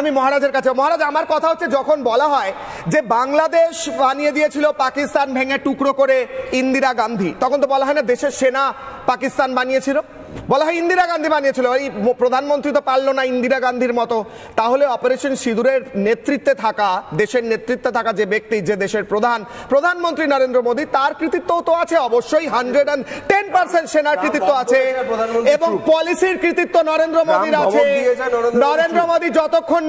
আমি মহারাজের কাছে, মহারাজ আমার কথা হচ্ছে যখন বলা হয় যে বাংলাদেশ বানিয়ে দিয়েছিল পাকিস্তান ভেঙে টুকরো করে ইন্দিরা গান্ধী, তখন তো বলা হয় না দেশের সেনা পাকিস্তান বানিয়েছিল, বলা হয় ইন্দিরা গান্ধী বানিয়েছিল, এই প্রধানমন্ত্রী তো পারলো না ইন্দিরা গান্ধীর মতো। তাহলে অপারেশন সিঁদুরের নেতৃত্বে থাকা, দেশের নেতৃত্বে থাকা যে ব্যক্তি, যে দেশের প্রধানমন্ত্রী নরেন্দ্র মোদী, তার কৃতিত্ব তো আছে অবশ্যই, 110% সেনার কৃতিত্ব আছে এবং পলিসির কৃতিত্ব নরেন্দ্র মোদীর আছে। নরেন্দ্র মোদী যতক্ষণ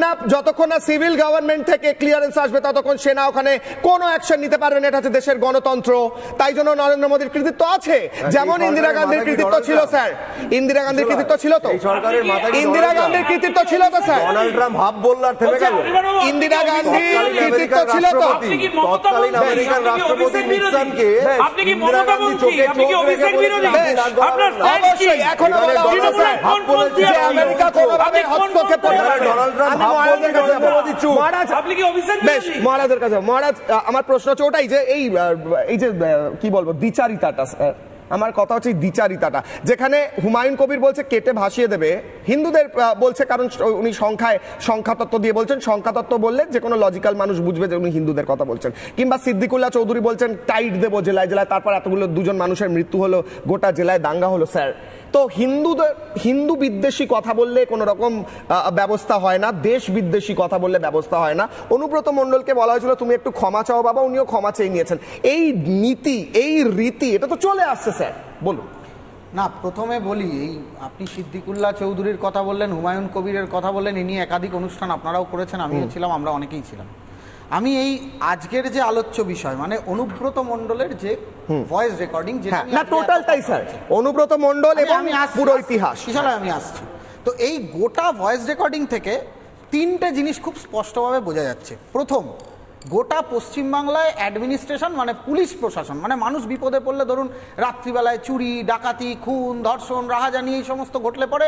না সিভিল গভর্নমেন্ট থেকে ক্লিয়ারেন্স আসবে ততক্ষণ সেনা ওখানে কোনো অ্যাকশন নিতে পারবে না, এটা হচ্ছে দেশের গণতন্ত্র। তাই জন্য নরেন্দ্র মোদীর কৃতিত্ব আছে, যেমন ইন্দিরা গান্ধীর কৃতিত্ব ছিল। স্যার ইন্দিরা গান্ধীর কৃতিত্ব ছিল তো, ইন্দিরা গান্ধীর কৃতিত্ব ছিল তো স্যার, ডোনাল্ড ট্রাম্প হাফ বলল আর থেমে গেল। ইন্দিরা গান্ধীর কৃতিত্ব ছিল তো। তৎকালীন আমেরিকান রাষ্ট্রপতি নিক্সনকে আপনি কি মমতা বলছি, আপনি কি অভিষেক বিরোধী? আপনার অবশ্যই এখনো বলা হচ্ছে স্যার যে আমেরিকা কোনোভাবে হস্তক্ষেপ করে না। ডোনাল্ড ট্রাম্প হাফ বলছে, নরেন্দ্র মোদি চুপ। মহারাজ আপনি কি অভিষেক বিরোধী? মহারাজের কাছে, মহারাজ আমার প্রশ্ন হচ্ছে ওটাই যে এই যে কি বলবো দ্বিচারিতাটা, আমার কথা হচ্ছে দ্বিচারিতাটা, যেখানে হুমায়ুন কবির বলছে কেটে ভাসিয়ে দেবে, হিন্দুদের বলছে কারণ উনি সংখ্যাতত্ত্ব দিয়ে বলছেন, সংখ্যাতত্ত্ব বললে যে কোনো লজিক্যাল মানুষ বুঝবে যে উনি হিন্দুদের কথা বলছেন। কিংবা সিদ্দিকুল্লাহ চৌধুরী বলছেন টাইট দেবো জেলায় জেলায়, তারপর এতগুলো দুজন মানুষের মৃত্যু হলো, গোটা জেলায় দাঙ্গা হলো। স্যার তো হিন্দু বিদ্বেষী কথা বললে কোনো রকম ব্যবস্থা হয় না, দেশ বিদ্বেষী কথা বললে ব্যবস্থা হয় না। অনুব্রত মণ্ডলকে বলা হয়েছিল তুমি একটু ক্ষমা চাও বাবা, উনিও ক্ষমা চেয়ে নিয়েছেন। এই নীতি, এই রীতি, এটা তো চলে আসছে স্যার, বলুন না। প্রথমে বলি, এই আপনি সিদ্দিকুল্লাহ চৌধুরীর কথা বললেন, হুমায়ুন কবিরের কথা বললেন, ইনি একাধিক অনুষ্ঠান আপনারাও করেছেন, আমিও ছিলাম, আমরা অনেকেই ছিলাম। আমি এই আজকের যে আলোচ্য বিষয় মানে অনুব্রত মণ্ডলের যে ভয়েস রেকর্ডিং, যেটা না টোটালটাই স্যার অনুব্রত মণ্ডল এবং পুরো ইতিহাস বিষয়ে আমি আসছি। তো এই গোটা ভয়েস রেকর্ডিং থেকে তিনটে জিনিস খুব স্পষ্টভাবে বোঝা যাচ্ছে। প্রথম, গোটা পশ্চিমবাংলায় অ্যাডমিনিস্ট্রেশন মানে পুলিশ প্রশাসন, মানে মানুষ বিপদে পড়লে, ধরুন রাত্রিবেলায় চুরি, ডাকাতি, খুন, ধর্ষণ, রাহাজানি এই সমস্ত ঘটলে পরে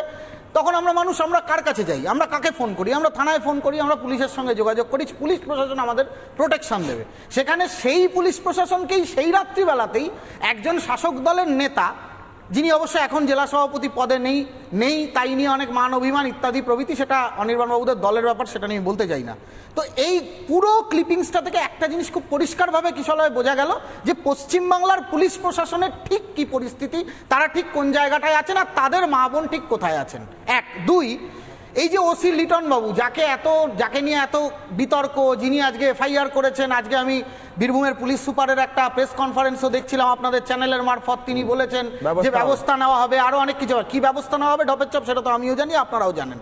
তখন আমরা কার কাছে যাই? আমরা কাকে ফোন করি? আমরা থানায় ফোন করি, আমরা পুলিশের সঙ্গে যোগাযোগ করি, পুলিশ প্রশাসন আমাদের প্রোটেকশন দেবে। সেখানে সেই পুলিশ প্রশাসনকেই সেই রাত্রিবেলাতেই একজন শাসক দলের নেতা, যিনি অবশ্য এখন জেলা সভাপতি পদে নেই, তাই নিয়ে অনেক মান অভিমান ইত্যাদি প্রভৃতি, সেটা অনির্বাণবাবুদের দলের ব্যাপার, সেটা নিয়ে বলতে চাই না। তো এই পুরো ক্লিপিংসটা থেকে একটা জিনিস খুব পরিষ্কারভাবে কিশলয়ে বোঝা গেল যে পশ্চিমবাংলার পুলিশ প্রশাসনের ঠিক কি পরিস্থিতি, তারা ঠিক কোন জায়গাটায় আছেন আর তাদের মা বোন ঠিক কোথায় আছেন। এক। দুই, এই যে ওসি লিটন বাবু, যাকে নিয়ে এত বিতর্ক, যিনি আজকে এফআইআর করেছেন, আজকে আমি বীরভূমের পুলিশ সুপারের একটা প্রেস কনফারেন্সও দেখছিলাম আপনাদের চ্যানেলের মারফত, তিনি বলেছেন যে ব্যবস্থা নেওয়া হবে, আরো অনেক কিছু। কি ব্যবস্থা নেওয়া হবে ঢপের চপ, সেটা তো আমিও জানি, আপনারাও জানেন।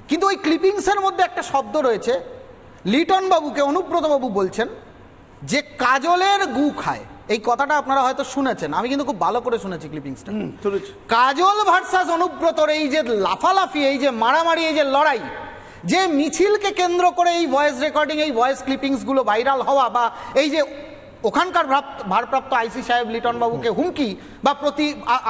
কিন্তু ওই ক্লিপিংসের মধ্যে একটা শব্দ রয়েছে, লিটন বাবুকে অনুব্রত বাবু বলছেন যে কাজলের গু খায়। এই কথাটা আপনারা হয়তো শুনেছেন, আমি কিন্তু খুব ভালো করে শুনেছি ক্লিপিংসটা। কাজল ভার্সাস অনুব্রতর এই যে লাফালাফি, এই যে মারামারি, এই যে লড়াই, যে মিছিলকে কেন্দ্র করে এই ভয়েস রেকর্ডিং, এই ভয়েস ক্লিপিংসগুলো ভাইরাল হওয়া, বা এই যে ওখানকার ভারপ্রাপ্ত আইসি সাহেব লিটন বাবুকে হুমকি বা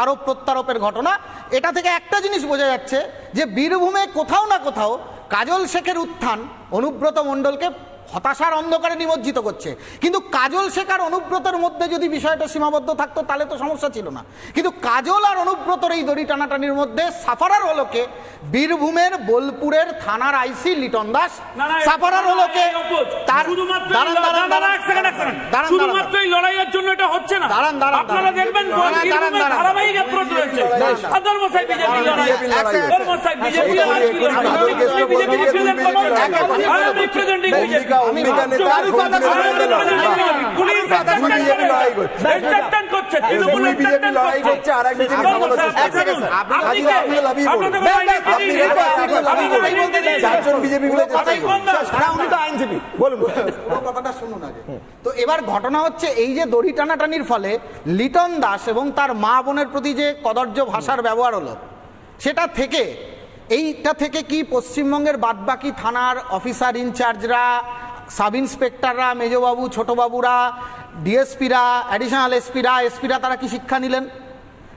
আরোপ প্রত্যারোপের ঘটনা, এটা থেকে একটা জিনিস বোঝা যাচ্ছে যে বীরভূমে কোথাও না কোথাও কাজল শেখের উত্থান অনুব্রত মণ্ডলকে হতাশার অন্ধকারে নিমজ্জিত করছে। কিন্তু কাজল শেখ আর অনুব্রতের মধ্যে যদি বিষয়টা সীমাবদ্ধ থাকতো তাহলে তো সমস্যা ছিল না। কিন্তু কাজল আর অনুব্রতর এই দড়ি টানাটানির মধ্যে সাফারার হলো কে? বীরভূমের বোলপুরের থানার আইসি লিটন দাস। সাফারার হলো কে? তার শুধুমাত্র এই লড়াইয়ের জন্য এটা হচ্ছে না। আপনারা দেখবেন ধারাবাহিক অ্যাপ্রোচ রয়েছে। ধর্মসাই বিজেপি লড়াই, ধর্মসাই বিজেপি তো এবার ঘটনা হচ্ছে এই যে দড়ি টানাটানির ফলে লিটন দাস এবং তার মা বোনের প্রতি যে কদর্য ভাষার ব্যবহার হলো, এইটা থেকে কি পশ্চিমবঙ্গের বাদবাকি থানার অফিসার ইনচার্জরা, সাব ইন্সপেক্টররা, মেজবাবু, ছোটবাবুরা, ডিএসপিরা, অ্যাডিশনাল এসপিরা তারা কি শিক্ষা নিলেন?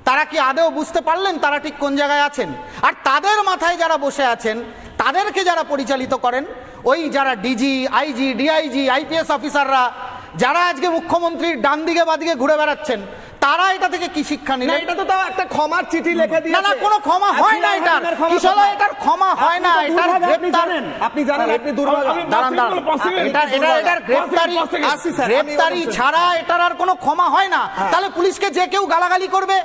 তারা কি আদৌ বুঝতে পারলেন তারা ঠিক কোন জায়গায় আছেন? আর তাদের মাথায় যারা বসে আছেন, তাদেরকে যারা পরিচালিত করেন, ওই যারা ডিজি, আইজি, ডিআইজি, আইপিএস অফিসাররা, যারা আজকে মুখ্যমন্ত্রীর ডান দিকে বাদিকে ঘুরে বেড়াচ্ছেন, তারা এটা থেকে কি শিক্ষা নিলেন? এটা তো তাও একটা ক্ষমার চিঠি লিখে দিয়েছে। না কোনো ক্ষমা হয় না, এটার ক্ষমা হয় না, এটার গ্রেফতার আপনি জানেন আপনি দুর্ভাগা। এটার গ্রেফতারি ছাড়া এটার আর কোনো ক্ষমা হয় না। তাহলে পুলিশকে যে কেউ গালাগালি করবে,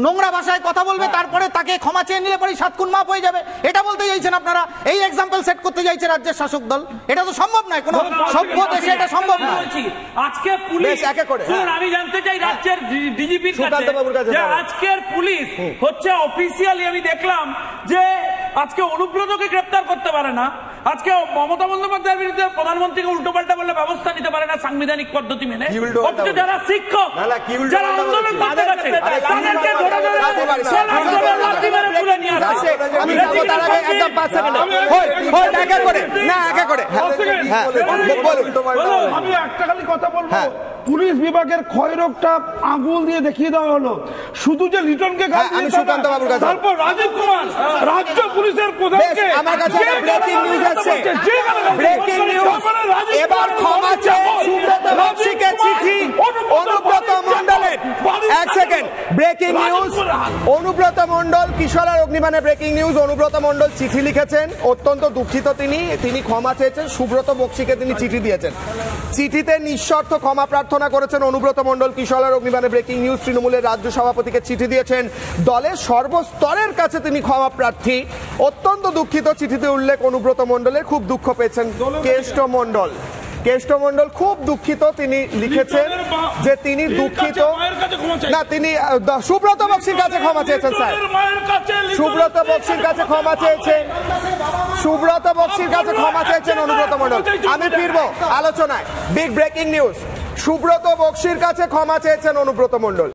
নোংরা ভাষায় কথা বলবে, তারপরে তাকে ক্ষমা চেয়ে নিলে পরে 7 গুণ মাফ হয়ে যাবে, এটা বলতে চাইছেন আপনারা? এই এক্সাম্পল সেট করতে চাইছে রাজ্যের শাসক দল। এটা তো সম্ভব নয়, কোনো সভ্য দেশে এটা সম্ভব নয়। আজকে পুলিশ আমি জানতে চাই রাজ্যের ডিজিপির কাছে যে আজকের পুলিশ হচ্ছে অফিসিয়ালি আমি দেখলাম যে আজকে অনুব্রতকে গ্রেফতার করতে পারে না, আজকে মমতা বন্দ্যোপাধ্যায়ের বিরুদ্ধে প্রধানমন্ত্রীকে উল্টোপাল্টা বললে ব্যবস্থা নিতে পারে না সাংবিধানিক পদ্ধতি মেনে। অথচ যারা শিক্ষক, যারা আন্দোলন করতে গেছে তাদেরকে ধরে ধরে লাঠি মেরে তুলে নিয়ে আসছে। আমি যাবো তার আগে একদম 5 সেকেন্ড হয় একা করে না একা করে আমি একটা খালি কথা বলবো, পুলিশ বিভাগের ক্ষয়রোগটা আঙুল দিয়ে দেখিয়ে দেওয়া হলো। শুধু যে লিটনকে আমি সুকান্ত বাবুর কাছে, তারপর রাজীব কুমার রাজ্য পুলিশের প্রধানকে, আমার কাছে ব্রেকিং নিউজ আছে, ব্রেকিং নিউজ। এবার ক্ষমা চেয়ে সুব্রত বক্সিকে চিঠি অনুব্রত মণ্ডলের। এক second, breaking news. Anubrata Mondal কিশোরার অগ্নিবাণে breaking news. Anubrata Mondal চিঠি লিখেছেন, অত্যন্ত দুঃখিত তিনি ক্ষমা চেয়েছেন, সুব্রত বক্সিকে তিনি চিঠি দিয়েছেন। চিঠিতে নিঃশর্ত ক্ষমা প্রার্থনা করেছেন অনুব্রত মণ্ডল। কিশোরার অগ্নিবাণে breaking news. তৃণমূলের রাজ্য সভাপতিকে চিঠি দিয়েছেন, দলের সর্বস্তরের কাছে তিনি ক্ষমা প্রার্থী, অত্যন্ত দুঃখিত। চিঠিতে উল্লেখ অনুব্রত মণ্ডলের, খুব দুঃখ পেয়েছেন কেষ্ট মণ্ডল খুব দুঃখিত। তিনি লিখেছেন যে তিনি দুঃখিত না, তিনি সুব্রত বক্সির কাছে ক্ষমা চেয়েছেন। স্যার সুব্রত বক্সির কাছে ক্ষমা চেয়েছেন, সুব্রত বক্সির কাছে ক্ষমা চেয়েছেন অনুব্রত মণ্ডল। আমি ফিরবো আলোচনায়। বিগ ব্রেকিং নিউজ, সুব্রত বক্সির কাছে ক্ষমা চেয়েছেন অনুব্রত মণ্ডল।